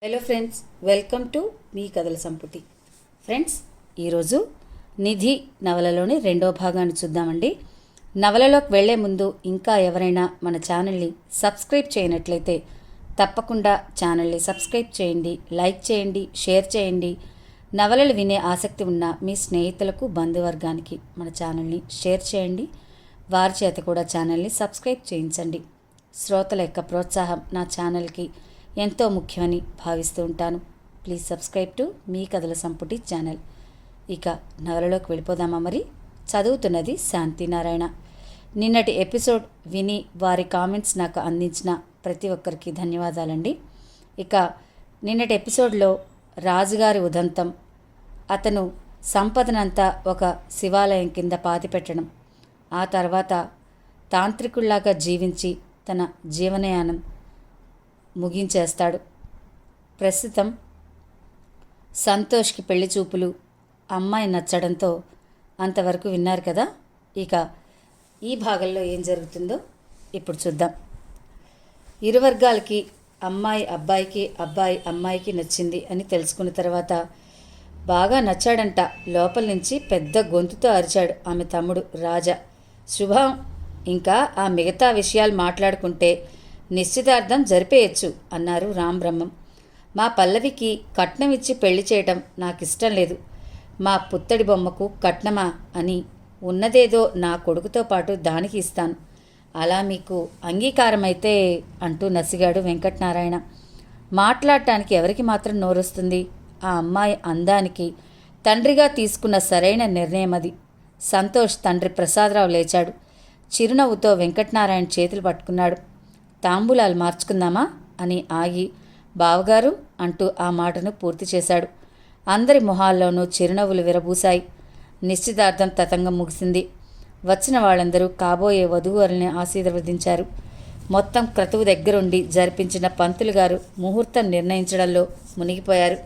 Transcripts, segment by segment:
Hello friends, welcome to me కథల సంపుటి. Friends, ఈరోజు నిధి నవలలోని రెండో భాగాన్ని చూద్దామండి. నవలలోకి వెళ్లే ముందు ఇంకా ఎవరైనా మన ఛానల్ని సబ్స్క్రైబ్ చేయనట్లయితే తప్పకుండా ఛానల్ని సబ్స్క్రైబ్ చేయండి, లైక్ చేయండి, షేర్ చేయండి. నవలలు వినే ఆసక్తి ఉన్న మీ స్నేహితులకు, బంధువర్గానికి మన ఛానల్ని షేర్ చేయండి. వారి చేత కూడా ఛానల్ని సబ్స్క్రైబ్ చేయించండి. శ్రోతల యొక్క ప్రోత్సాహం నా ఛానల్కి ఎంతో ముఖ్యమని భావిస్తూ ఉంటాను. ప్లీజ్ సబ్స్క్రైబ్ టు మీ కథల సంపుటి ఛానల్. ఇక నవలలోకి వెళ్ళిపోదామా? మరి చదువుతున్నది శాంతినారాయణ. నిన్నటి ఎపిసోడ్ విని వారి కామెంట్స్ నాకు అందించిన ప్రతి ఒక్కరికి ధన్యవాదాలండి. ఇక నిన్నటి ఎపిసోడ్లో రాజుగారి ఉదంతం, అతను సంపదనంతా ఒక శివాలయం కింద పాతిపెట్టడం, ఆ తర్వాత తాంత్రికుల్లాగా జీవించి తన జీవనయానం ముగించేస్తాడు. ప్రస్తుతం సంతోష్కి పెళ్లి చూపులు, అమ్మాయి నచ్చడంతో అంతవరకు విన్నారు కదా. ఇక ఈ భాగంలో ఏం జరుగుతుందో ఇప్పుడు చూద్దాం. ఇరు వర్గాలకి అమ్మాయి అబ్బాయికి, అబ్బాయి అమ్మాయికి నచ్చింది అని తెలుసుకున్న తర్వాత బాగా నచ్చాడంట. లోపల నుంచి పెద్ద గొంతుతో అరిచాడు ఆమె తమ్ముడు రాజా. శుభం, ఇంకా ఆ మిగతా విషయాలు మాట్లాడుకుంటే నిశ్చితార్థం జరిపేయచ్చు అన్నారు రాంబ్రహ్మం. మా పల్లవికి కట్నం ఇచ్చి పెళ్లి చేయటం నాకు ఇష్టం లేదు. మా పుత్తడి బొమ్మకు కట్నమా అని ఉన్నదేదో నా కొడుకుతో పాటు దానికి ఇస్తాను. అలా మీకు అంగీకారమైతే అంటూ నసిగాడు వెంకటనారాయణ. మాట్లాడటానికి ఎవరికి మాత్రం నోరొస్తుంది? ఆ అమ్మాయి అందానికి తండ్రిగా తీసుకున్న సరైన నిర్ణయం అది. సంతోష్ తండ్రి ప్రసాదరావు లేచాడు. చిరునవ్వుతో వెంకటనారాయణ చేతులు పట్టుకున్నాడు. తాంబూలాలు మార్చుకుందామా అని ఆగి, బావగారు అంటూ ఆ మాటను పూర్తి చేశాడు. అందరి మొహాల్లోనూ చిరునవ్వులు విరబూశాయి. నిశ్చితార్థం తతంగం ముగిసింది. వచ్చిన వాళ్ళందరూ కాబోయే వధూవరుల్ని ఆశీర్వదించారు. మొత్తం క్రతువు దగ్గరుండి జరిపించిన పంతులు గారు ముహూర్తం నిర్ణయించడంలో మునిగిపోయారు.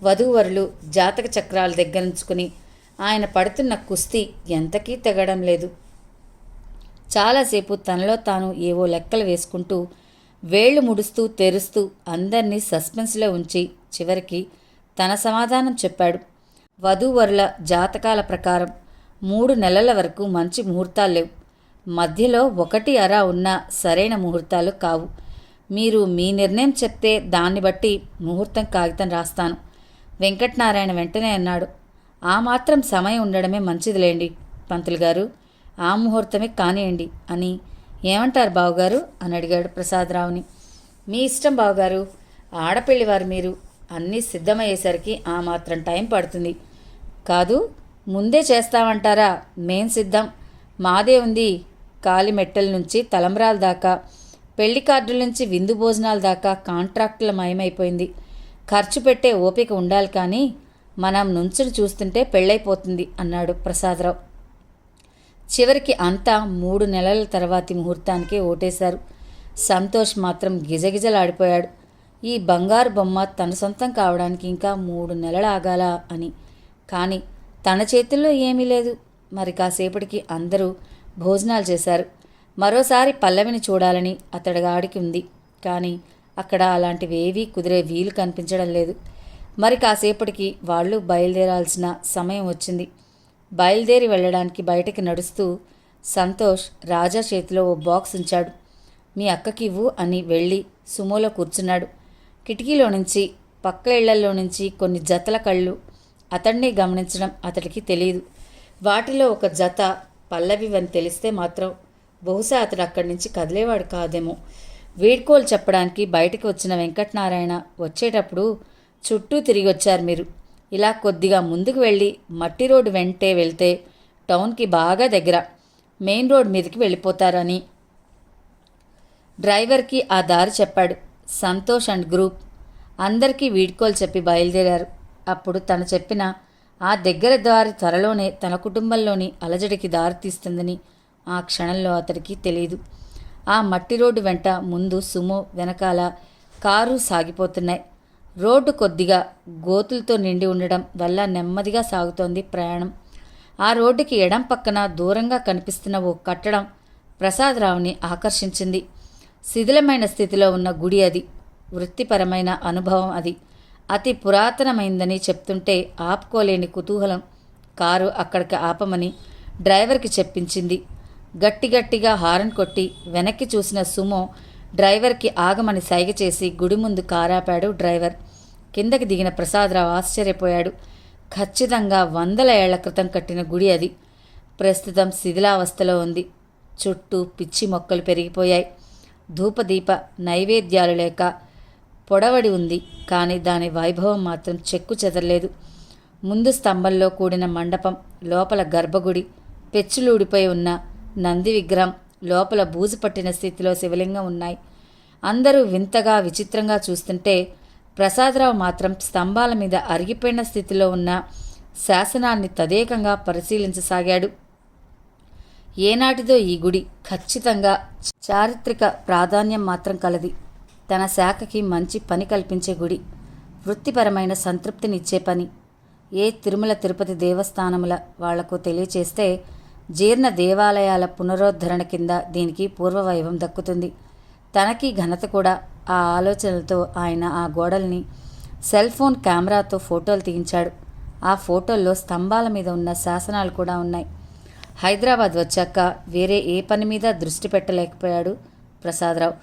వధూవరులు జాతక చక్రాల దగ్గరుంచుకుని ఆయన పడుతున్న కుస్తీ ఎంతకీ తెగడం లేదు. చాలాసేపు తనలో తాను ఏవో లెక్కలు వేసుకుంటూ వేళ్లు ముడుస్తూ తెరుస్తూ అందర్నీ సస్పెన్స్లో ఉంచి చివరికి తన సమాధానం చెప్పాడు. వధూవరుల జాతకాల ప్రకారం 3 నెలల వరకు మంచి ముహూర్తాలు లేవు. మధ్యలో 1 అర ఉన్న సరైన ముహూర్తాలు కావు. మీరు మీ నిర్ణయం చెప్తే దాన్ని బట్టి ముహూర్తం కాగితం రాస్తాను. వెంకటనారాయణ వెంటనే అన్నాడు. ఆ మాత్రం సమయం ఉండడమే మంచిదిలేండి పంతులు గారు, ఆ ముహూర్తమే కానియండి అని. ఏమంటారు బావగారు అని అడిగాడు ప్రసాదరావుని. మీ ఇష్టం బావగారు, ఆడపిల్లివారు మీరు. అన్నీ సిద్ధమయ్యేసరికి ఆ మాత్రం టైం పడుతుంది. కాదు, ముందే చేస్తామంటారా? మేం సిద్ధం. మాదే ఉంది. కాలి మెట్టల నుంచి తలంబ్రాల దాకా, పెళ్లి కార్డుల నుంచి విందు భోజనాల దాకా కాంట్రాక్టుల మయమైపోయింది. ఖర్చు పెట్టే ఓపిక ఉండాలి, కానీ మనం నుంచుని చూస్తుంటే పెళ్ళైపోతుంది అన్నాడు ప్రసాదరావు. చివరికి అంతా 3 నెలల తర్వాతి ముహూర్తానికే ఓటేశారు. సంతోష్ మాత్రం గిజగిజలాడిపోయాడు. ఈ బంగారు బొమ్మ తన సొంతం కావడానికి ఇంకా 3 నెలలు ఆగాల అని. కానీ తన చేతుల్లో ఏమీ లేదు. మరి కాసేపటికి అందరూ భోజనాలు చేశారు. మరోసారి పల్లవిని చూడాలని అతడిగాడికి ఉంది. కానీ అక్కడ అలాంటివేవీ కుదిరే వీలు కనిపించడం లేదు. మరి కాసేపటికి వాళ్ళు బయలుదేరాల్సిన సమయం వచ్చింది. బయలుదేరి వెళ్ళడానికి బయటకి నడుస్తూ సంతోష్ రాజా చేతిలో ఓ బాక్స్ ఉంచాడు. మీ అక్కకి ఇవ్వు అని వెళ్ళి సుమోలో కూర్చున్నాడు. కిటికీలో నుంచి, పక్క ఇళ్లల్లో నుంచి కొన్ని జతల కళ్ళు అతడిని గమనించడం అతడికి తెలియదు. వాటిలో ఒక జత పల్లవివని తెలిస్తే మాత్రం బహుశా అతడు అక్కడి నుంచి కదిలేవాడు కాదేమో. వీడ్కోలు చెప్పడానికి బయటికి వచ్చిన వెంకటనారాయణ, వచ్చేటప్పుడు చుట్టూ తిరిగి వచ్చారు మీరు. ఇలా కొద్దిగా ముందుకు వెళ్ళి మట్టి రోడ్డు వెంటే వెళ్తే టౌన్కి బాగా దగ్గర, మెయిన్ రోడ్ మీదకి వెళ్ళిపోతారని డ్రైవర్కి ఆ దారి చెప్పాడు. సంతోష్ అండ్ గ్రూప్ అందరికీ వీడ్కోలు చెప్పి బయలుదేరారు. అప్పుడు తను చెప్పిన ఆ దగ్గర దారి త్వరలోనే తన కుటుంబంలోని అలజడికి దారి తీస్తుందని ఆ క్షణంలో అతడికి తెలియదు. ఆ మట్టి రోడ్డు వెంట ముందు సుమో, వెనకాల కారు సాగిపోతున్నాయి. రోడ్డు కొద్దిగా గోతులతో నిండి ఉండడం వల్ల నెమ్మదిగా సాగుతోంది ప్రయాణం. ఆ రోడ్డుకి ఎడం పక్కన దూరంగా కనిపిస్తున్న ఓ కట్టడం ప్రసాదరావుని ఆకర్షించింది. శిథిలమైన స్థితిలో ఉన్న గుడి అది. వృత్తిపరమైన అనుభవం అది. అతి పురాతనమైందని చెప్తుంటే ఆపుకోలేని కుతూహలం కారు అక్కడికి ఆపమని డ్రైవర్కి చెప్పించింది. గట్టిగట్టిగా హారన్ కొట్టి వెనక్కి చూసిన సుమో డ్రైవర్కి ఆగమని సైగ చేసి గుడి ముందు కారాపాడు డ్రైవర్. కిందకి దిగిన ప్రసాదరావు ఆశ్చర్యపోయాడు. ఖచ్చితంగా 100 ఏళ్ల క్రితం కట్టిన గుడి అది. ప్రస్తుతం శిథిలావస్థలో ఉంది. చుట్టూ పిచ్చి మొక్కలు పెరిగిపోయాయి. ధూపదీప నైవేద్యాలు లేక పొడవడి ఉంది. కానీ దాని వైభవం మాత్రం చెక్కు చెదరలేదు. ముందు స్తంభంలో కూడిన మండపం, లోపల గర్భగుడి, పెచ్చులూడిపోయి ఉన్న నంది విగ్రహం, లోపల బూజు పట్టిన స్థితిలో శివలింగం ఉన్నాయి. అందరూ వింతగా విచిత్రంగా చూస్తుంటే ప్రసాదరావు మాత్రం స్తంభాల మీద అరిగిపోయిన స్థితిలో ఉన్న శాసనాన్ని తదేకంగా పరిశీలించసాగాడు. ఏనాటిదో ఈ గుడి ఖచ్చితంగా చారిత్రక ప్రాధాన్యం మాత్రం కలది. తన శాఖకి మంచి పని కల్పించే గుడి, వృత్తిపరమైన సంతృప్తినిచ్చే పని. ఏ తిరుమల తిరుపతి దేవస్థానముల వాళ్లకు తెలియచేస్తే జీర్ణ దేవాలయాల పునరుద్ధరణ కింద దీనికి పూర్వవైభవం దక్కుతుంది. తనకి ఘనత కూడా. ఆ ఆలోచనలతో ఆయన ఆ గోడల్ని సెల్ ఫోన్ కెమెరాతో ఫోటోలు తీయించాడు. ఆ ఫోటోల్లో స్తంభాల మీద ఉన్న శాసనాలు కూడా ఉన్నాయి. హైదరాబాద్ వచ్చాక వేరే ఏ పని మీద దృష్టి పెట్టలేకపోయాడు ప్రసాదరావు.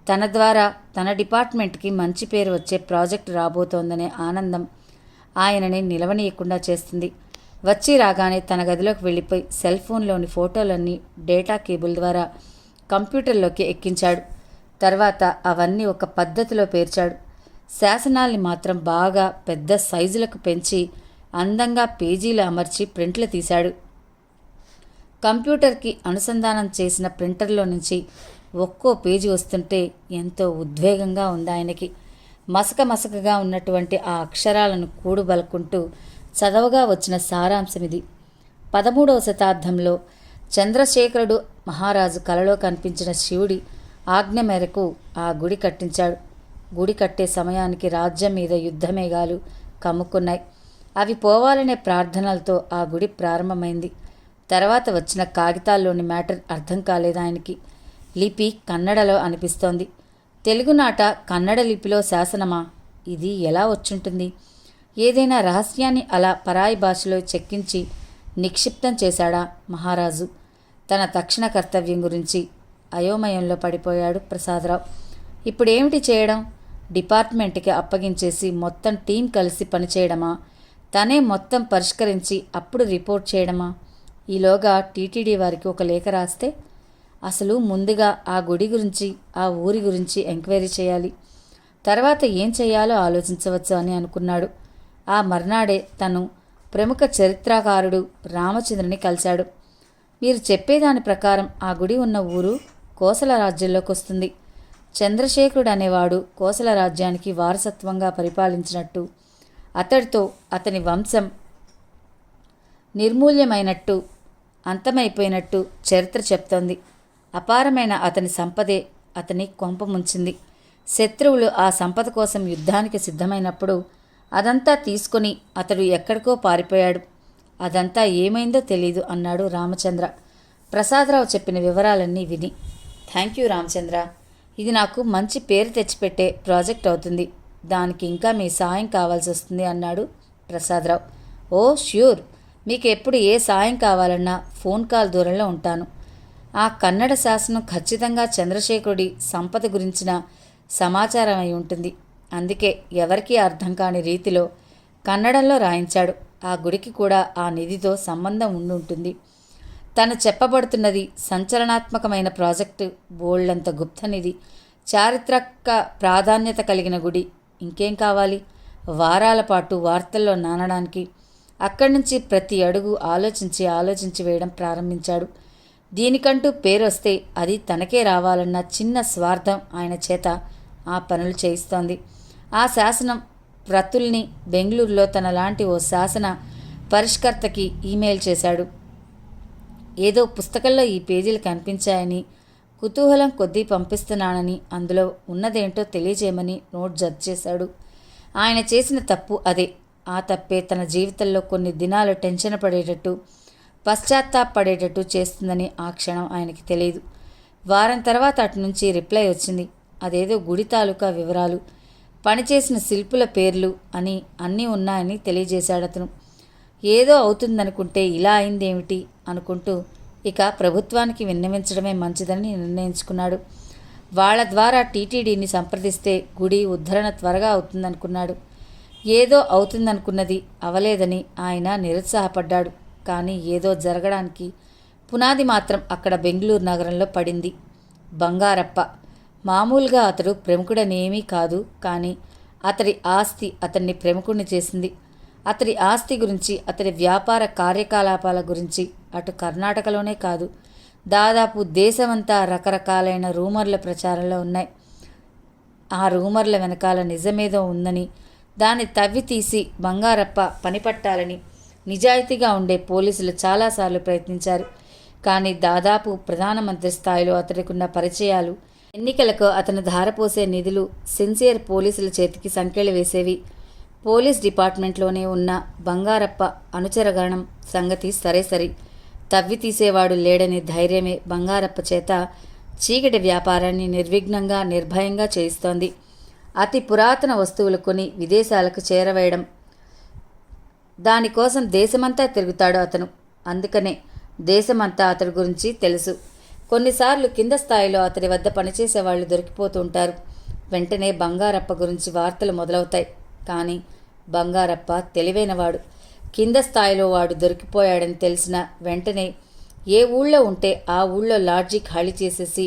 తన ద్వారా తన డిపార్ట్మెంట్కి మంచి పేరు వచ్చే ప్రాజెక్టు రాబోతోందనే ఆనందం ఆయనని నిలవనీయకుండా చేస్తుంది. వచ్చి రాగానే తన గదిలోకి వెళ్ళిపోయి సెల్ ఫోన్లోని ఫోటోలన్నీ డేటా కేబుల్ ద్వారా కంప్యూటర్లోకి ఎక్కించాడు. తర్వాత అవన్నీ ఒక పద్ధతిలో పేర్చాడు. శాసనాల్ని మాత్రం బాగా పెద్ద సైజులకు పెంచి అందంగా పేజీలు అమర్చి ప్రింట్లు తీశాడు. కంప్యూటర్కి అనుసంధానం చేసిన ప్రింటర్లో నుంచి ఒక్కో పేజీ వస్తుంటే ఎంతో ఉద్వేగంగా ఉంది ఆయనకి. మసకగా ఉన్నటువంటి ఆ అక్షరాలను కూడుబలుకుంటూ చదవగా వచ్చిన సారాంశం ఇది. 13వ శతాబ్దంలో చంద్రశేఖరుడు మహారాజు కలలో కనిపించిన శివుడి ఆజ్ఞ మేరకు ఆ గుడి కట్టించాడు. గుడి కట్టే సమయానికి రాజ్యం మీద యుద్ధమేఘాలు కమ్ముకున్నాయి. అవి పోవాలనే ప్రార్థనలతో ఆ గుడి ప్రారంభమైంది. తర్వాత వచ్చిన కాగితాల్లోని మ్యాటర్ అర్థం కాలేదు ఆయనకి. లిపి కన్నడలో అనిపిస్తోంది. తెలుగునాట కన్నడ లిపిలో శాసనమా? ఇది ఎలా వచ్చుంటుంది? ఏదైనా రహస్యాన్ని అలా పరాయి భాషలో చెక్కించి నిక్షిప్తం చేశాడా మహారాజు? తన తక్షణ కర్తవ్యం గురించి అయోమయంలో పడిపోయాడు ప్రసాదరావు. ఇప్పుడేమిటి చేయడం? డిపార్ట్మెంట్కి అప్పగించేసి మొత్తం టీం కలిసి పనిచేయడమా? తనే మొత్తం పరిష్కరించి అప్పుడు రిపోర్ట్ చేయడమా? ఈలోగా టీటీడీ వారికి ఒక లేఖ రాస్తే? అసలు ముందుగా ఆ గుడి గురించి, ఆ ఊరి గురించి ఎంక్వైరీ చేయాలి. తర్వాత ఏం చేయాలో ఆలోచించవచ్చు అని అనుకున్నాడు. ఆ మర్నాడే తను ప్రముఖ చరిత్రకారుడు రామచంద్రుని కలిశాడు. మీరు చెప్పేదాని ప్రకారం ఆ గుడి ఉన్న ఊరు కోసల రాజ్యంలోకి వస్తుంది. చంద్రశేఖరుడు అనేవాడు కోసల రాజ్యానికి వారసత్వంగా పరిపాలించినట్టు, అతడితో అతని వంశం నిర్మూల్యమైనట్టు, అంతమైపోయినట్టు చరిత్ర చెప్తోంది. అపారమైన అతని సంపదే అతని కొంప ముంచింది. శత్రువులు ఆ సంపద కోసం యుద్ధానికి సిద్ధమైనప్పుడు అదంతా తీసుకొని అతడు ఎక్కడికో పారిపోయాడు. అదంతా ఏమైందో తెలీదు అన్నాడు రామచంద్ర. ప్రసాదరావు చెప్పిన వివరాలన్నీ విని, థ్యాంక్ యూ రామచంద్ర, ఇది నాకు మంచి పేరు తెచ్చిపెట్టే ప్రాజెక్ట్ అవుతుంది. దానికి ఇంకా మీ సాయం కావాల్సి వస్తుంది అన్నాడు ప్రసాదరావు. ఓ ష్యూర్, మీకు ఎప్పుడు ఏ సాయం కావాలన్నా ఫోన్ కాల్ దూరంలో ఉంటాను. ఆ కన్నడ శాసనం ఖచ్చితంగా చంద్రశేఖరుడి సంపద గురించిన సమాచారం అయి ఉంటుంది. అందుకే ఎవరికీ అర్థం కాని రీతిలో కన్నడంలో రాయించాడు. ఆ గుడికి కూడా ఆ నిధితో సంబంధం ఉండుంటుంది. తను చెప్పబడుతున్నది సంచలనాత్మకమైన ప్రాజెక్టు, బోల్డంత గుప్తనిధి, చారిత్రక ప్రాధాన్యత కలిగిన గుడి. ఇంకేం కావాలి? వారాల పాటు వార్తల్లో నానడానికి. అక్కడి నుంచి ప్రతి అడుగు ఆలోచించి వేయడం ప్రారంభించాడు. దీనికంటూ పేరొస్తే అది తనకే రావాలన్న చిన్న స్వార్థం ఆయన చేత ఆ పనులు చేయిస్తోంది. ఆ శాసనం ప్రతుల్ని బెంగళూరులో తనలాంటి ఓ శాసన పరిష్కర్తకి ఈమెయిల్ చేశాడు. ఏదో పుస్తకంలో ఈ పేజీలు కనిపించాయని, కుతూహలం కొద్దీ పంపిస్తున్నానని, అందులో ఉన్నదేంటో తెలియజేయమని నోట్ జడ్జ్ చేశాడు. ఆయన చేసిన తప్పు అదే. ఆ తప్పే తన జీవితంలో కొన్ని దినాలు టెన్షన్ పడేటట్టు, పశ్చాత్తాపడేటట్టు చేస్తుందని ఆ క్షణం ఆయనకి తెలియదు. వారం తర్వాత అటు నుంచి రిప్లై వచ్చింది. అదేదో గుడి తాలూకా వివరాలు, పనిచేసిన శిల్పుల పేర్లు అని అన్నీ ఉన్నాయని తెలియజేశాడతను. ఏదో అవుతుందనుకుంటే ఇలా అయిందేమిటి అనుకుంటూ ఇక ప్రభుత్వానికి విన్నవించడమే మంచిదని నిర్ణయించుకున్నాడు. వాళ్ళ ద్వారా టీటీడీని సంప్రదిస్తే గుడి ఉద్ధరణ త్వరగా అవుతుందనుకున్నాడు. ఏదో అవుతుందనుకున్నది అవలేదని ఆయన నిరుత్సాహపడ్డాడు. కానీ ఏదో జరగడానికి పునాది మాత్రం అక్కడ బెంగళూరు నగరంలో పడింది. బంగారప్ప మామూలుగా అతడు ప్రముఖుడనేమీ కాదు, కానీ అతడి ఆస్తి అతన్ని ప్రముఖుడిని చేసింది. అతడి ఆస్తి గురించి, అతడి వ్యాపార కార్యకలాపాల గురించి అటు కర్ణాటకలోనే కాదు, దాదాపు దేశమంతా రకరకాలైన రూమర్ల ప్రచారంలో ఉన్నాయి. ఆ రూమర్ల వెనకాల నిజమేదో ఉందని, దాన్ని తవ్వి తీసి బంగారప్ప పనిపట్టాలని నిజాయితీగా ఉండే పోలీసులు చాలాసార్లు ప్రయత్నించారు. కానీ దాదాపు ప్రధానమంత్రి స్థాయిలో అతడికున్న పరిచయాలు, ఎన్నికలకు అతను ధారపోసే నిధులు సిన్సియర్ పోలీసుల చేతికి సంకెళ్ళు వేసేవి. పోలీస్ డిపార్ట్మెంట్లోనే ఉన్న బంగారప్ప అనుచరగణం సంగతి సరే, తవ్వి తీసేవాడు లేడని ధైర్యమే బంగారప్ప చేత చీకటి వ్యాపారాన్ని నిర్విఘ్నంగా నిర్భయంగా చేయిస్తోంది. అతి పురాతన వస్తువులు కొని విదేశాలకు చేరవేయడం, దానికోసం దేశమంతా తిరుగుతాడు అతను. అందుకనే దేశమంతా అతడి గురించి తెలుసు. కొన్నిసార్లు కింద స్థాయిలో అతడి వద్ద పనిచేసే వాళ్ళు దొరికిపోతూ ఉంటారు. వెంటనే బంగారప్ప గురించి వార్తలు మొదలవుతాయి. కానీ బంగారప్ప తెలివైనవాడు. కింద స్థాయిలో వాడు దొరికిపోయాడని తెలిసిన వెంటనే ఏ ఊళ్ళో ఉంటే ఆ ఊళ్ళో లాడ్జీ ఖాళీ చేసేసి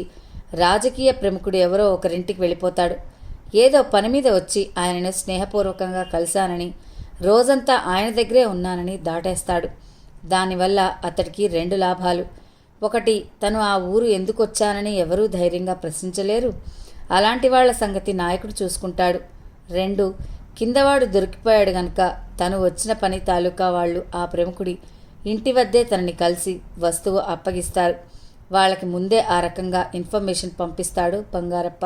రాజకీయ ప్రముఖుడు ఎవరో ఒకరింటికి వెళ్ళిపోతాడు. ఏదో పని మీద వచ్చి ఆయనను స్నేహపూర్వకంగా కలిశానని, రోజంతా ఆయన దగ్గరే ఉన్నానని దాటేస్తాడు. దానివల్ల అతడికి 2 లాభాలు. ఒకటి, తను ఆ ఊరు ఎందుకు వచ్చానని ఎవరూ ధైర్యంగా ప్రశ్నించలేరు. అలాంటి వాళ్ల సంగతి నాయకుడు చూసుకుంటాడు. 2, కిందవాడు దొరికిపోయాడు గనక తను వచ్చిన పని తాలూకా వాళ్ళు ఆ ప్రముఖుడి ఇంటి వద్దే తనని కలిసి వస్తువు అప్పగిస్తారు. వాళ్ళకి ముందే ఆ రకంగా ఇన్ఫర్మేషన్ పంపిస్తాడు బంగారప్ప.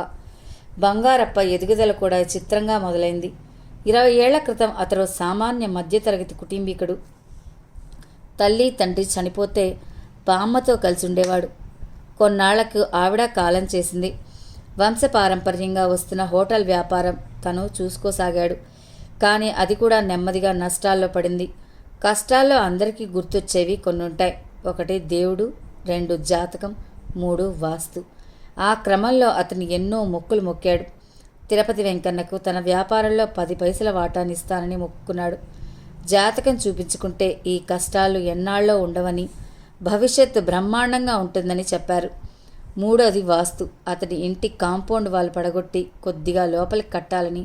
బంగారప్ప ఎదుగుదల కూడా చిత్రంగా మొదలైంది. 20 ఏళ్ల క్రితం అతడు సామాన్య మధ్యతరగతి కుటుంబీకుడు. తల్లి తండ్రి చనిపోతే బామ్మతో కలిసి ఉండేవాడు. కొన్నాళ్లకు ఆవిడ కాలం చేసింది. వంశపారంపర్యంగా వస్తున్న హోటల్ వ్యాపారం తను చూసుకోసాగాడు. కానీ అది కూడా నెమ్మదిగా నష్టాల్లో పడింది. కష్టాల్లో అందరికీ గుర్తొచ్చేవి కొన్నుంటాయి. 1 దేవుడు, 2 జాతకం, 3 వాస్తు. ఆ క్రమంలో అతను ఎన్నో మొక్కులు మొక్కాడు. తిరుపతి వెంకన్నకు తన వ్యాపారంలో 10 పైసల వాటానిస్తానని మొక్కుకున్నాడు. జాతకం చూపించుకుంటే ఈ కష్టాలు ఎన్నాళ్ళో ఉండవని, భవిష్యత్తు బ్రహ్మాండంగా ఉంటుందని చెప్పారు. 3వది వాస్తు. అతడి ఇంటి కాంపౌండ్ వాల్ పడగొట్టి కొద్దిగా లోపలికి కట్టాలని,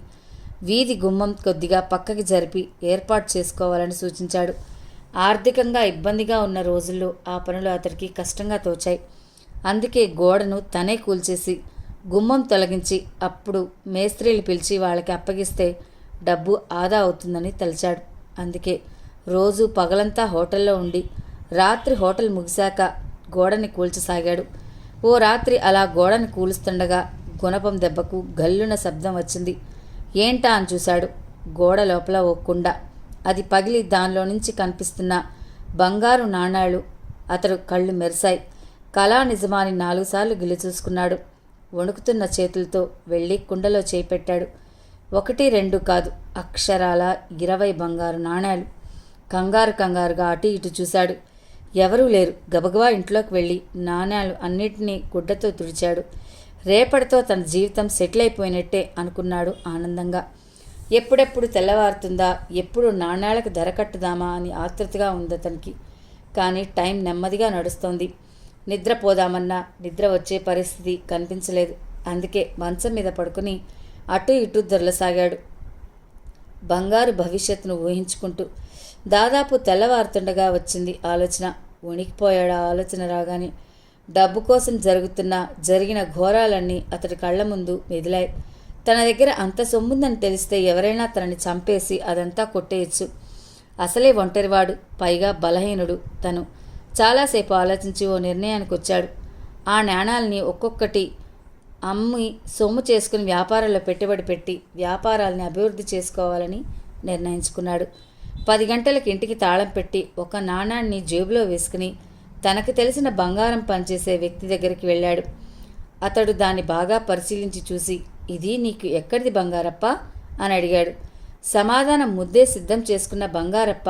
వీధి గుమ్మం కొద్దిగా పక్కకి జరిపి ఏర్పాటు చేసుకోవాలని సూచించాడు. ఆర్థికంగా ఇబ్బందిగా ఉన్న రోజుల్లో ఆ పనులు అతడికి కష్టంగా తోచాయి. అందుకే గోడను తనే కూల్చేసి గుమ్మం తొలగించి అప్పుడు మేస్త్రీలు పిలిచి వాళ్ళకి అప్పగిస్తే డబ్బు ఆదా అవుతుందని తలిచాడు. అందుకే రోజు పగలంతా హోటల్లో ఉండి రాత్రి హోటల్ ముగిశాక గోడని కూల్చసాగాడు. ఓ రాత్రి అలా గోడని కూలుస్తుండగా గుణపం దెబ్బకు గల్లున శబ్దం వచ్చింది. ఏంటా అని చూశాడు. గోడ లోపల ఓ కుండ. అది పగిలి దానిలో నుంచి కనిపిస్తున్న బంగారు నాణాలు అతడు కళ్ళు మెరిశాయి. కళా నిజమాని 4 సార్లు గిల్లి చూసుకున్నాడు. వణుకుతున్న చేతులతో వెళ్ళి కుండలో చేయి పెట్టాడు. 1, 2 కాదు, అక్షరాల 20 బంగారు నాణాలు. కంగారుగా అటు ఇటు చూశాడు. ఎవరూ లేరు. గబగబా ఇంట్లోకి వెళ్ళి నాణాలు అన్నిటినీ గుడ్డతో తుడిచాడు. రేపటితో తన జీవితం సెటిల్ అయిపోయినట్టే అనుకున్నాడు ఆనందంగా. ఎప్పుడెప్పుడు తెల్లవారుతుందా, ఎప్పుడు నాణాలకు ధర కట్టుదామా అని ఆతృతగా ఉంది అతనికి. కానీ టైం నెమ్మదిగా నడుస్తోంది. నిద్రపోదామన్నా నిద్ర వచ్చే పరిస్థితి కనిపించలేదు. అందుకే మంచం మీద పడుకుని అటు ఇటు దొరలసాగాడు, బంగారు భవిష్యత్తును ఊహించుకుంటూ. దాదాపు తెల్లవారుతుండగా వచ్చింది ఆలోచన. వణికిపోయాడు ఆ ఆలోచన రాగానే. డబ్బు కోసం జరిగిన ఘోరాలన్నీ అతడి కళ్ళ ముందు మెదిలాయి. తన దగ్గర అంత సొమ్ముందని తెలిస్తే ఎవరైనా తనని చంపేసి అదంతా కొట్టేయచ్చు. అసలే ఒంటరివాడు, పైగా బలహీనుడు. తను చాలాసేపు ఆలోచించి ఓ నిర్ణయానికి వచ్చాడు. ఆ నాణాలని ఒక్కొక్కటి అమ్మి సొమ్ము చేసుకుని వ్యాపారాల్లో పెట్టుబడి పెట్టి వ్యాపారాలని అభివృద్ధి చేసుకోవాలని నిర్ణయించుకున్నాడు. 10 గంటలకు ఇంటికి తాళం పెట్టి ఒక నాణాన్ని జేబులో వేసుకుని తనకు తెలిసిన బంగారం పనిచేసే వ్యక్తి దగ్గరికి వెళ్ళాడు. అతడు దాన్ని బాగా పరిశీలించి చూసి, ఇది నీకు ఎక్కడిది బంగారప్ప అని అడిగాడు. సమాధానం ముద్దే సిద్ధం చేసుకున్న బంగారప్ప,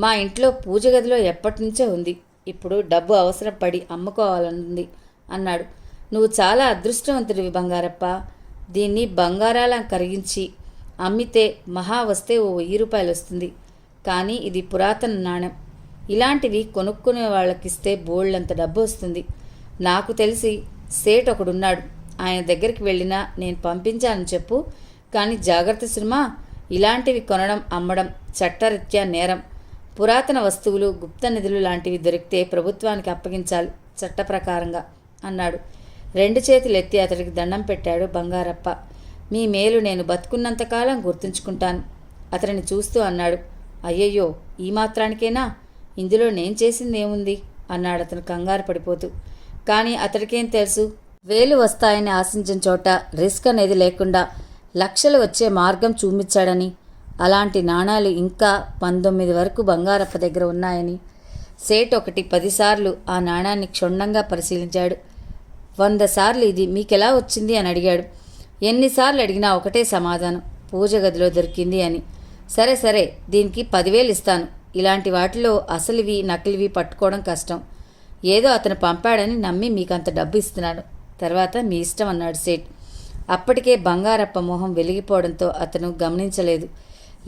మా ఇంట్లో పూజ గదిలో ఎప్పటినుంచో ఉంది. ఇప్పుడు డబ్బు అవసరం పడి అమ్ముకోవాలనుంది అన్నాడు. నువ్వు చాలా అదృష్టవంతుడివి బంగారప్ప. దీన్ని బంగారాలం కరిగించి అమ్మితే మహా వస్తే ఓ 1000 రూపాయలు వస్తుంది. కానీ ఇది పురాతన నాణెం. ఇలాంటివి కొనుక్కునే వాళ్ళకిస్తే బోళ్ళంత డబ్బు వస్తుంది. నాకు తెలిసి సేట్ ఒకడున్నాడు. ఆయన దగ్గరికి వెళ్ళినా నేను పంపించానని చెప్పు. కానీ జాగ్రత్త సుమా, ఇలాంటివి కొనడం అమ్మడం చట్టరీత్యా నేరం. పురాతన వస్తువులు గుప్త నిధులు లాంటివి దొరికితే ప్రభుత్వానికి అప్పగించాలి చట్ట ప్రకారంగా అన్నాడు. 2 చేతులు ఎత్తి అతడికి దండం పెట్టాడు బంగారప్ప. మీ మేలు నేను బతుకున్నంతకాలం గుర్తుంచుకుంటాను. అతడిని చూస్తూ అన్నాడు. అయ్యయ్యో, ఈ మాత్రానికేనా? ఇందులో నేను చేసిందేముంది అన్నాడు అతను కంగారు పడిపోతూ. కానీ అతడికేం తెలుసు, వేలు వస్తాయని ఆశించిన చోట రిస్క్ అనేది లేకుండా లక్షలు వచ్చే మార్గం చూపించాడని. అలాంటి నాణాలు ఇంకా 19 వరకు బంగారప్ప దగ్గర ఉన్నాయని. సేట్ ఒకటి 10 సార్లు ఆ నాణాన్ని క్షుణ్ణంగా పరిశీలించాడు. 100 సార్లు ఇది మీకెలా వచ్చింది అని అడిగాడు. ఎన్నిసార్లు అడిగినా ఒకటే సమాధానం, పూజ గదిలో దొరికింది అని. సరే సరే, దీనికి 10,000 ఇస్తాను. ఇలాంటి వాటిలో అసలువి నకిలివి పట్టుకోవడం కష్టం. ఏదో అతను పంపాడని నమ్మి మీకంత డబ్బు ఇస్తున్నాను. తర్వాత మీ ఇష్టం అన్నాడు సేట్. అప్పటికే బంగారప్ప మొహం వెలిగిపోవడంతో అతను గమనించలేదు.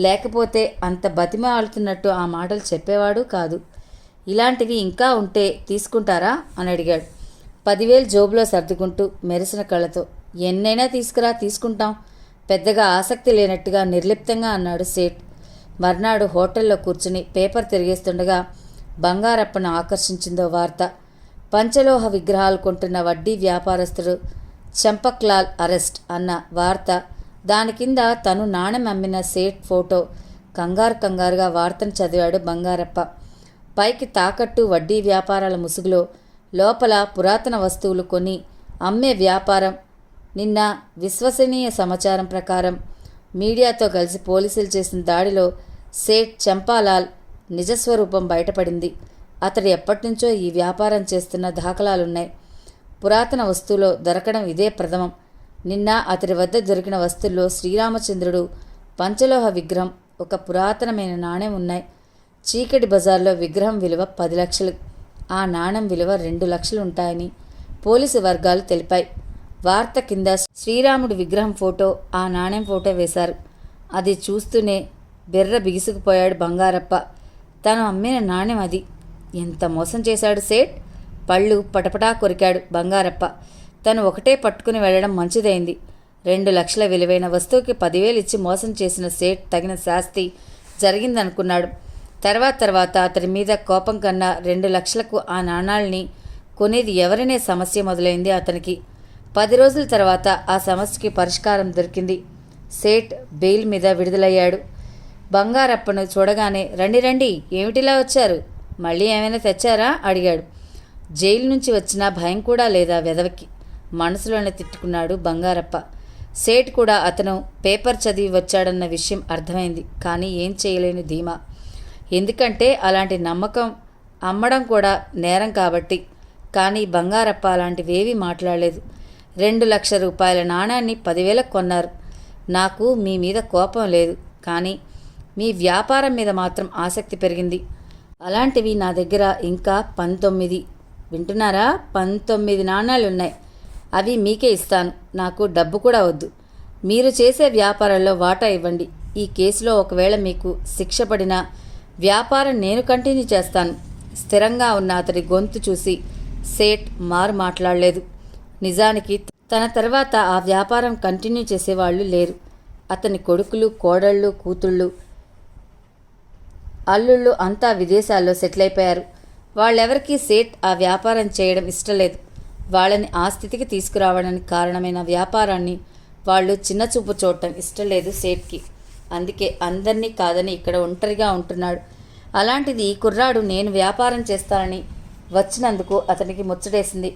లేకపోతే అంత బతిమాలుతున్నట్టు ఆ మాటలు చెప్పేవాడు కాదు. ఇలాంటివి ఇంకా ఉంటే తీసుకుంటారా అని అడిగాడు 10,000 జోబులో సర్దుకుంటూ మెరిసిన కళ్ళతో. ఎన్నైనా తీసుకురా, తీసుకుంటాం. పెద్దగా ఆసక్తి లేనట్టుగా నిర్లిప్తంగా అన్నాడు సేట్. మర్నాడు హోటల్లో కూర్చుని పేపర్ తిరిగేస్తుండగా బంగారప్పను ఆకర్షించిందో వార్త. పంచలోహ విగ్రహాలు కొంటున్న వడ్డీ వ్యాపారస్తుడు చంపక్లాల్ అరెస్ట్ అన్న వార్త. దాని కింద తను నాణెం అమ్మిన సేట్ ఫోటో. కంగారుగా వార్తను చదివాడు బంగారప్ప. పైకి తాకట్టు వడ్డీ వ్యాపారాల ముసుగులో లోపల పురాతన వస్తువులు కొని అమ్మే వ్యాపారం. నిన్న విశ్వసనీయ సమాచారం ప్రకారం మీడియాతో కలిసి పోలీసులు చేసిన దాడిలో సేట్ చంపాలాల్ నిజస్వరూపం బయటపడింది. అతడు ఎప్పటినుంచో ఈ వ్యాపారం చేస్తున్న దాఖలాలున్నాయి. పురాతన వస్తువులో దొరకడం ఇదే ప్రథమం. నిన్న అతడి వద్ద దొరికిన వస్తువుల్లో శ్రీరామచంద్రుడు, పంచలోహ విగ్రహం, ఒక పురాతనమైన నాణెం ఉన్నాయి. చీకటి బజార్లో విగ్రహం విలువ 10 లక్షలు, ఆ నాణెం విలువ 2 లక్షలు ఉంటాయని పోలీసు వర్గాలు తెలిపాయి. వార్త కింద శ్రీరాముడి విగ్రహం ఫోటో, ఆ నాణెం ఫోటో వేశారు. అది చూస్తూనే బెర్ర బిగుసుకుపోయాడు బంగారప్ప. తను అమ్మిన నాణెం అది. ఎంత మోసం చేశాడు సేట్! పళ్ళు పటపటా కొరికాడు బంగారప్ప. తను ఒకటే పట్టుకుని వెళ్ళడం మంచిదైంది. 2 లక్షల విలువైన వస్తువుకి 10,000 ఇచ్చి మోసం చేసిన సేట్ తగిన శాస్తి జరిగిందనుకున్నాడు. తర్వాత అతడి మీద కోపం కన్నా 2 లక్షలకు ఆ నాణాల్ని కొనేది ఎవరనే సమస్య మొదలైంది అతనికి. 10 రోజుల తర్వాత ఆ సమస్యకి పరిష్కారం దొరికింది. సేట్ బెయిల్ మీద విడుదలయ్యాడు. బంగారప్పను చూడగానే రండి, ఏమిటిలా వచ్చారు? మళ్ళీ ఏమైనా తెచ్చారా అడిగాడు. జైలు నుంచి వచ్చిన భయం కూడా లేదా వెధవకి, మనసులోనే తిట్టుకున్నాడు బంగారప్ప. సేట్ కూడా అతను పేపర్ చదివి వచ్చాడన్న విషయం అర్థమైంది. కానీ ఏం చేయలేని ధీమా. ఎందుకంటే అలాంటి నమ్మకం అమ్మడం కూడా నేరం కాబట్టి. కానీ బంగారప్ప అలాంటివేవీ మాట్లాడలేదు. 2 లక్షల రూపాయల నాణాన్ని 10,000 కొన్నారు. నాకు మీ మీద కోపం లేదు, కానీ మీ వ్యాపారం మీద మాత్రం ఆసక్తి పెరిగింది. అలాంటివి నా దగ్గర ఇంకా 19, వింటున్నారా, 19 నాణాలున్నాయి. అవి మీకే ఇస్తాను. నాకు డబ్బు కూడా వద్దు. మీరు చేసే వ్యాపారంలో వాటా ఇవ్వండి. ఈ కేసులో ఒకవేళ మీకు శిక్ష పడినా వ్యాపారం నేను కంటిన్యూ చేస్తాను. స్థిరంగా ఉన్న అతడి గొంతు చూసి సేట్ మారు మాట్లాడలేదు. నిజానికి తన తర్వాత ఆ వ్యాపారం కంటిన్యూ చేసేవాళ్లు లేరు. అతని కొడుకులు, కోడళ్ళు, కూతుళ్ళు, అల్లుళ్ళు అంతా విదేశాల్లో సెటిల్ అయిపోయారు. వాళ్ళెవరికీ సేట్ ఆ వ్యాపారం చేయడం ఇష్టలేదు. వాళ్ళని ఆ స్థితికి తీసుకురావడానికి కారణమైన వ్యాపారాన్ని వాళ్ళు చిన్నచూపు చూడటం ఇష్టం లేదు సేట్కి. అందుకే అందరినీ కాదని ఇక్కడ ఒంటరిగా ఉంటున్నాడు. అలాంటిది ఈ కుర్రాడు నేను వ్యాపారం చేస్తానని వచ్చినందుకు అతనికి ముచ్చటేసింది.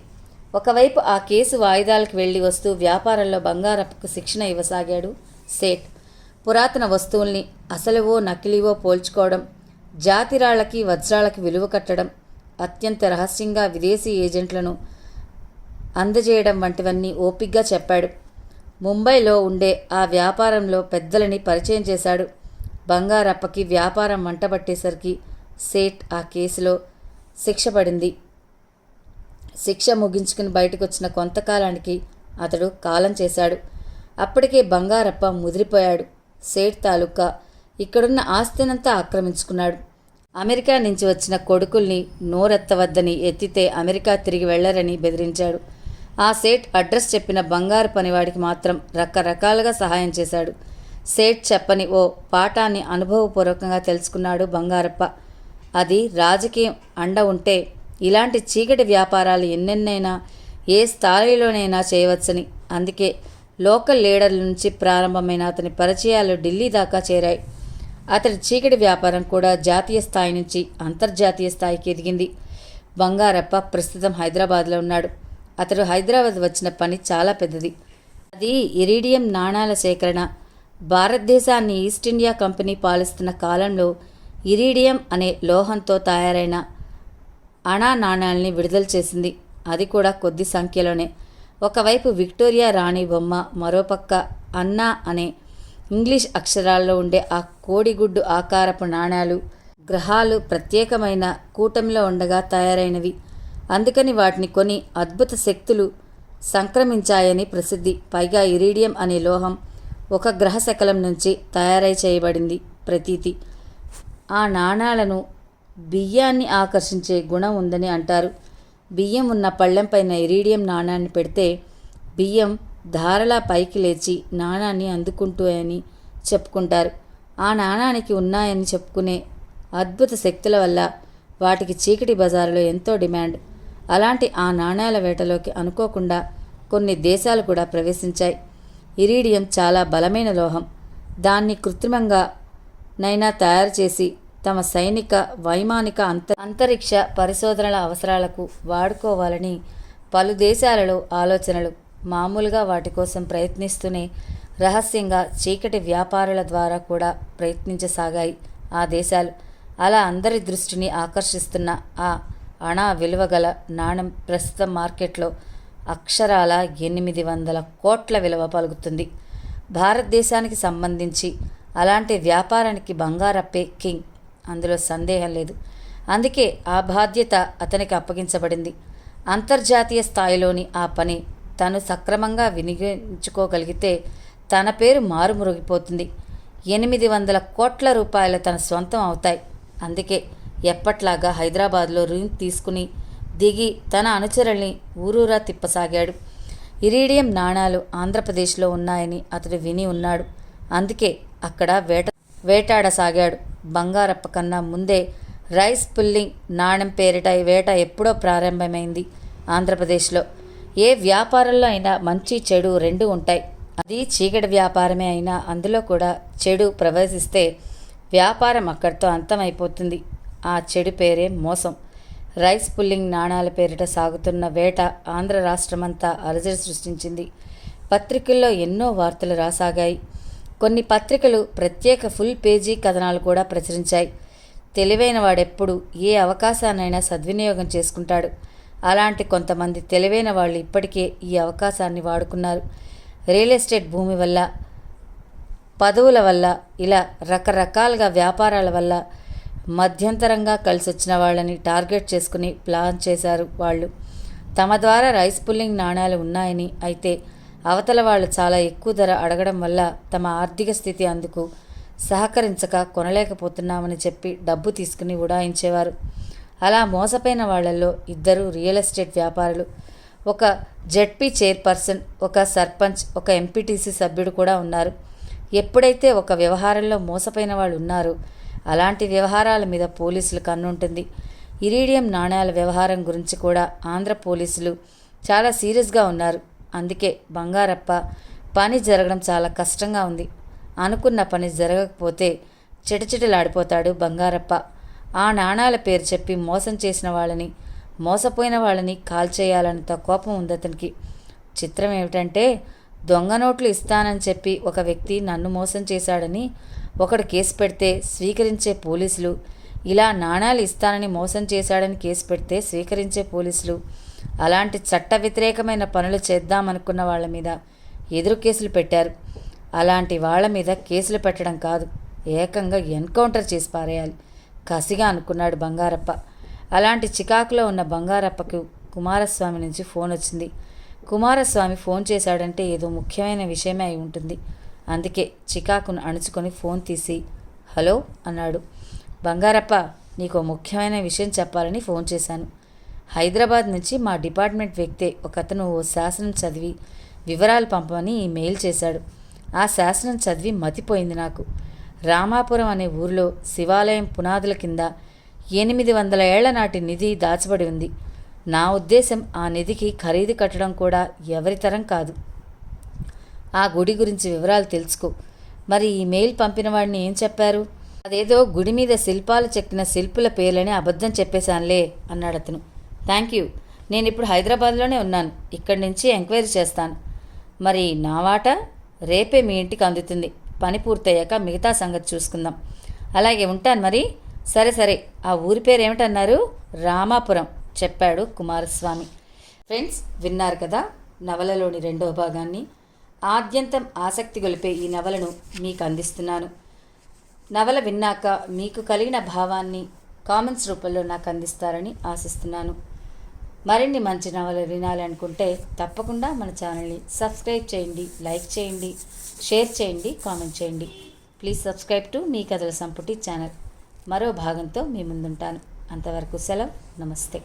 ఒకవైపు ఆ కేసు వాయిదాలకు వెళ్ళి వస్తూ వ్యాపారంలో బంగారప్పకు శిక్షణ ఇవ్వసాగాడు సేట్. పురాతన వస్తువుల్ని అసలువో నకిలీవో పోల్చుకోవడం, జాతిరాళ్లకి వజ్రాలకి విలువ కట్టడం, అత్యంత రహస్యంగా విదేశీ ఏజెంట్లను అందజేయడం వంటివన్నీ ఓపిగ్గా చెప్పాడు. ముంబైలో ఉండే ఆ వ్యాపారంలో పెద్దలని పరిచయం చేశాడు. బంగారప్పకి వ్యాపారం మంటపట్టేసరికి సేట్ ఆ కేసులో శిక్ష పడింది. శిక్ష ముగించుకుని బయటకొచ్చిన కొంతకాలానికి అతడు కాలం చేశాడు. అప్పటికే బంగారప్ప ముదిరిపోయాడు. సేట్ తాలూకా ఇక్కడున్న ఆస్తినంతా ఆక్రమించుకున్నాడు. అమెరికా నుంచి వచ్చిన కొడుకుల్ని నోరెత్తవద్దని, ఎత్తితే అమెరికా తిరిగి వెళ్లరని బెదిరించాడు. ఆ సేట్ అడ్రస్ చెప్పిన బంగారు పనివాడికి మాత్రం రకరకాలుగా సహాయం చేశాడు. సేట్ చెప్పని ఓ పాఠాన్ని అనుభవపూర్వకంగా తెలుసుకున్నాడు బంగారప్ప. అది రాజకీయం అండ ఉంటే ఇలాంటి చీకటి వ్యాపారాలు ఎన్నెన్నైనా ఏ స్థాయిలోనైనా చేయవచ్చని. అందుకే లోకల్ లీడర్ల నుంచి ప్రారంభమైన అతని పరిచయాలు ఢిల్లీ దాకా చేరాయి. అతడి చీకటి వ్యాపారం కూడా జాతీయ స్థాయి నుంచి అంతర్జాతీయ స్థాయికి ఎదిగింది. బంగారప్ప ప్రస్తుతం హైదరాబాద్లో ఉన్నాడు. అతడు హైదరాబాద్ వచ్చిన పని చాలా పెద్దది. అది ఇరీడియం నాణాల సేకరణ. భారతదేశాన్ని ఈస్ట్ ఇండియా కంపెనీ పాలిస్తున్న కాలంలో ఇరీడియం అనే లోహంతో తయారైన అణా నాణాల్ని విడుదల చేసింది. అది కూడా కొద్ది సంఖ్యలోనే. ఒకవైపు విక్టోరియా రాణి బొమ్మ, మరోపక్క అన్నా అనే ఇంగ్లీష్ అక్షరాల్లో ఉండే ఆ కోడిగుడ్డు ఆకారపు నాణాలు గ్రహాలు ప్రత్యేకమైన కూటమిలో ఉండగా తయారైనవి. అందుకని వాటిని కొని అద్భుత శక్తులు సంక్రమించాయని ప్రసిద్ధి. పైగా ఇరీడియం అనే లోహం ఒక గ్రహ శకలం నుంచి తయారై చేయబడింది ప్రతీతి. ఆ నాణాలను బియ్యాన్ని ఆకర్షించే గుణం ఉందని అంటారు. బియ్యం ఉన్న పళ్ళెంపైన ఇరీడియం నాణాన్ని పెడితే బియ్యం ధారలా పైకి లేచి నాణాన్ని అందుకుంటాయని చెప్పుకుంటారు. ఆ నాణానికి ఉన్నాయని చెప్పుకునే అద్భుత శక్తుల వల్ల వాటికి చీకటి బజారులో ఎంతో డిమాండ్. అలాంటి ఆ నాణాల వేటలోకి అనుకోకుండా కొన్ని దేశాలు కూడా ప్రవేశించాయి. ఇరీడియం చాలా బలమైన లోహం. దాన్ని కృత్రిమంగా నైనా తయారు చేసి తమ సైనిక, వైమానిక, అంతరిక్ష పరిశోధనల అవసరాలకు వాడుకోవాలని పలు దేశాలలో ఆలోచనలు. మామూలుగా వాటి కోసం ప్రయత్నిస్తూనే రహస్యంగా చీకటి వ్యాపారుల ద్వారా కూడా ప్రయత్నించసాగాయి ఆ దేశాలు. అలా అందరి దృష్టిని ఆకర్షిస్తున్న ఆ అణా విలువగల నాణం ప్రస్తుతం మార్కెట్లో అక్షరాల 800 కోట్ల విలువ పలుకుతుంది. భారతదేశానికి సంబంధించి అలాంటి వ్యాపారానికి బంగారప్పే కింగ్, అందులో సందేహం లేదు. అందుకే ఆ బాధ్యత అతనికి అప్పగించబడింది. అంతర్జాతీయ స్థాయిలోని ఆ పని తను సక్రమంగా వినియోగించుకోగలిగితే తన పేరు మారుమరుగిపోతుంది. 800 కోట్ల రూపాయలు తన సొంతం అవుతాయి. అందుకే ఎప్పట్లాగా హైదరాబాద్లో రూమ్ తీసుకుని దిగి తన అనుచరుల్ని ఊరూరా తిప్పసాగాడు. ఇరీడియం నాణాలు ఆంధ్రప్రదేశ్లో ఉన్నాయని అతడు విని ఉన్నాడు. అందుకే అక్కడ వేటాడసాగాడు. బంగారప్ప కన్నా ముందే రైస్ పుల్లింగ్ నాణెం పేరిట వేట ఎప్పుడో ప్రారంభమైంది ఆంధ్రప్రదేశ్లో. ఏ వ్యాపారంలో అయినా మంచి చెడు రెండు ఉంటాయి. అది చీకటి వ్యాపారమే అయినా అందులో కూడా చెడు ప్రవేశిస్తే వ్యాపారం అక్కడితో అంతమైపోతుంది. ఆ చెడు పేరే మోసం. రైస్ పుల్లింగ్ నాణాల పేరిట సాగుతున్న వేట ఆంధ్ర రాష్ట్రమంతా అలజడి సృష్టించింది. పత్రికల్లో ఎన్నో వార్తలు రాసాగాయి. కొన్ని పత్రికలు ప్రత్యేక ఫుల్ పేజీ కథనాలు కూడా ప్రచురించాయి. తెలివైన వాడెప్పుడు ఏ అవకాశాన్నైనా సద్వినియోగం చేసుకుంటాడు. అలాంటి కొంతమంది తెలివైన వాళ్ళు ఇప్పటికే ఈ అవకాశాన్ని వాడుకున్నారు. రియల్ ఎస్టేట్ భూమి వల్ల, పదవుల వల్ల, ఇలా రకరకాలుగా వ్యాపారాల వల్ల మధ్యంతరంగా కలిసొచ్చిన వాళ్ళని టార్గెట్ చేసుకుని ప్లాన్ చేశారు వాళ్ళు. తమ ద్వారా రైస్ పుల్లింగ్ నాణాలు ఉన్నాయని, అయితే అవతల వాళ్ళు చాలా ఎక్కువ ధర అడగడం వల్ల తమ ఆర్థిక స్థితి అందుకు సహకరించక కొనలేకపోతున్నామని చెప్పి డబ్బు తీసుకుని ఉడాయించేవారు. అలా మోసపోయిన వాళ్లలో ఇద్దరు రియల్ ఎస్టేట్ వ్యాపారులు, ఒక జెడ్పీ చైర్పర్సన్, ఒక సర్పంచ్, ఒక ఎంపీటీసీ సభ్యుడు కూడా ఉన్నారు. ఎప్పుడైతే ఒక వ్యవహారంలో మోసపోయిన వాళ్ళు ఉన్నారో అలాంటి వ్యవహారాల మీద పోలీసులు కన్నుంటుంది. ఇరీడియం నాణ్యాల వ్యవహారం గురించి కూడా ఆంధ్ర పోలీసులు చాలా సీరియస్గా ఉన్నారు. అందుకే బంగారప్ప పని జరగడం చాలా కష్టంగా ఉంది. అనుకున్న పని జరగకపోతే చిటచిటలాడిపోతాడు బంగారప్ప. ఆ నాణాల పేరు చెప్పి మోసం చేసిన వాళ్ళని, మోసపోయిన వాళ్ళని కాల్చేయాలన్నంత కోపం ఉంది అతనికి. చిత్రం ఏమిటంటే, దొంగ నోట్లు ఇస్తానని చెప్పి ఒక వ్యక్తి నన్ను మోసం చేశాడని ఒకడు కేసు పెడితే స్వీకరించే పోలీసులు, ఇలా నాణాలు ఇస్తానని మోసం చేశాడని కేసు పెడితే స్వీకరించే పోలీసులు, అలాంటి చట్ట వ్యతిరేకమైన పనులు చేద్దామనుకున్న వాళ్ళ మీద ఎదురు కేసులు పెట్టారు. అలాంటి వాళ్ళ మీద కేసులు పెట్టడం కాదు, ఏకంగా ఎన్కౌంటర్ చేసి పారేయాలి కసిగా అనుకున్నాడు బంగారప్ప. అలాంటి చికాకులో ఉన్న బంగారప్పకు కుమారస్వామి నుంచి ఫోన్ వచ్చింది. కుమారస్వామి ఫోన్ చేశాడంటే ఏదో ముఖ్యమైన విషయమే అయి ఉంటుంది. అందుకే చికాకును అణుచుకొని ఫోన్ తీసి హలో అన్నాడు. బంగారప్ప, నీకు ముఖ్యమైన విషయం చెప్పాలని ఫోన్ చేశాను. హైదరాబాద్ నుంచి మా డిపార్ట్మెంట్ వ్యక్తే ఒకతను ఓ శాసనం చదివి వివరాలు పంపమని మెయిల్ చేశాడు. ఆ శాసనం చదివి మతిపోయింది నాకు. రామాపురం అనే ఊరిలో శివాలయం పునాదుల కింద 800 ఏళ్ల నాటి నిధి దాచబడి ఉంది. నా ఉద్దేశం ఆ నిధికి ఖరీదు కట్టడం కూడా ఎవరితరం కాదు. ఆ గుడి గురించి వివరాలు తెలుసుకో. మరి ఈ మెయిల్ పంపిన వాడిని ఏం చెప్పారు? అదేదో గుడి మీద శిల్పాలు చెక్కిన శిల్పుల పేర్లని అబద్ధం చెప్పేశానులే అన్నాడు అతను. Thank you. నేను ఇప్పుడు హైదరాబాద్లోనే ఉన్నాను. ఇక్కడి నుంచి ఎంక్వైరీ చేస్తాను. మరి నా వాటా రేపే మీ ఇంటికి అందుతుంది. పని పూర్తయ్యాక మిగతా సంగతి చూసుకుందాం. అలాగే ఉంటాను మరి. సరే సరే, ఆ ఊరి పేరు ఏమిటన్నారు? రామాపురం చెప్పాడు కుమారస్వామి. ఫ్రెండ్స్, విన్నారు కదా నవలలోని 2వ భాగాన్ని. ఆద్యంతం ఆసక్తి గొలిపే ఈ నవలను మీకు అందిస్తున్నాను. నవల విన్నాక మీకు కలిగిన భావాన్ని కామెంట్స్ రూపంలో నాకు అందిస్తారని ఆశిస్తున్నాను. మరిన్ని మంచి నవలలు వినాలనుకుంటే తప్పకుండా మన ఛానల్ని సబ్స్క్రైబ్ చేయండి, లైక్ చేయండి, షేర్ చేయండి, కామెంట్ చేయండి. ప్లీజ్ సబ్స్క్రైబ్ టు మీ కథల సంపుటి ఛానల్. మరో భాగంతో మీ ముందుంటాను. అంతవరకు సెలవు. నమస్తే.